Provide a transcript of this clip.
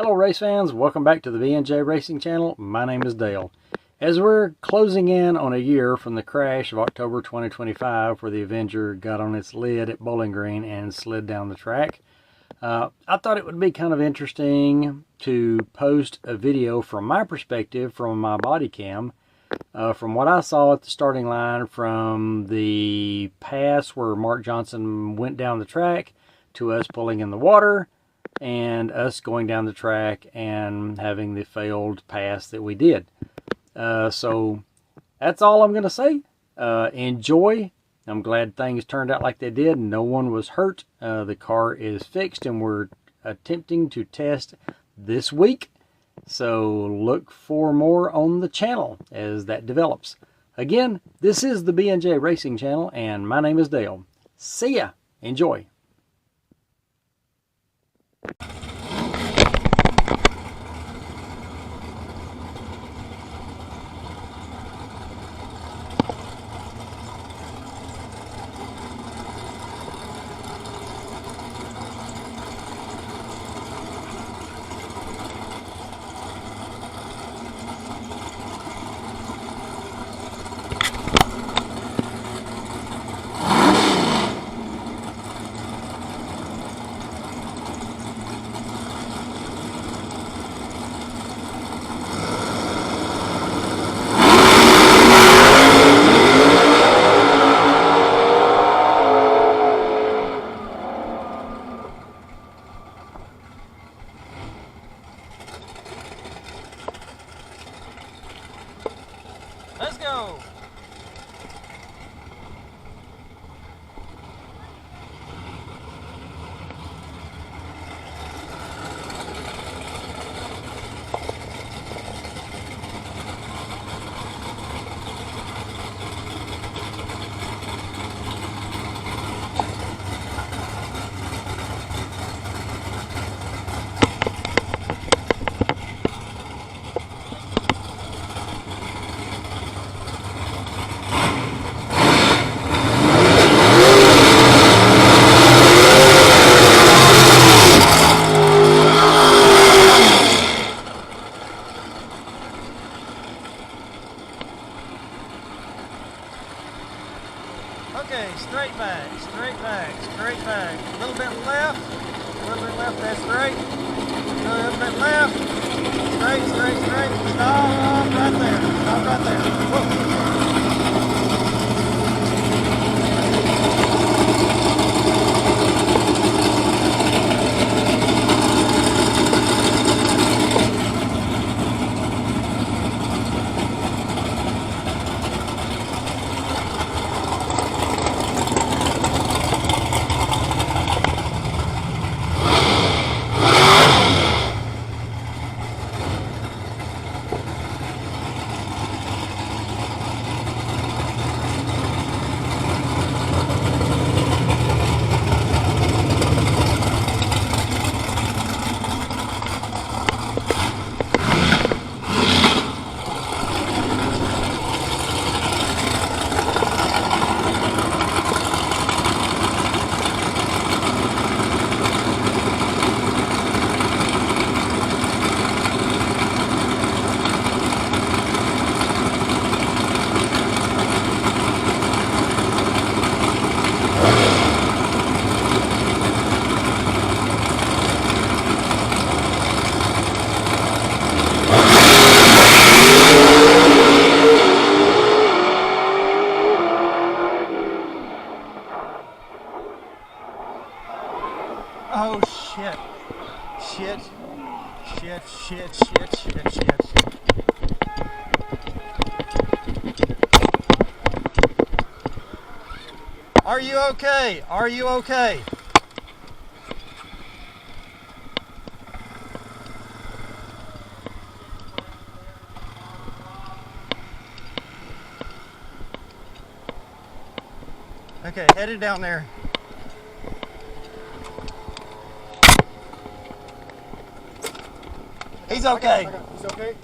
Hello race fans, welcome back to the BNJ Racing Channel. My name is Dale. As we're closing in on a year from the crash of October 2025 where the Avenger got on its lid at Bowling Green and slid down the track, I thought it would be kind of interesting to post a video from my perspective, from my body cam, from what I saw at the starting line from the pass where Mark Johnson went down the track to us pulling in the water, and us going down the track and having the failed pass that we did. So that's all I'm going to say. Enjoy. I'm glad things turned out like they did. No one was hurt. The car is fixed and we're attempting to test this week. So look for more on the channel as that develops. Again, this is the BNJ Racing Channel and my name is Dale. See ya. Enjoy. Let's go! Okay, straight back, straight back, straight back. A little bit left, that's straight. A little bit left, straight, straight, straight. Stop right there, stop right there. Whoa. Oh shit. Shit. Shit, shit, shit, shit, shit. Are you okay? Are you okay? Okay, headed down there. He's okay. He's okay?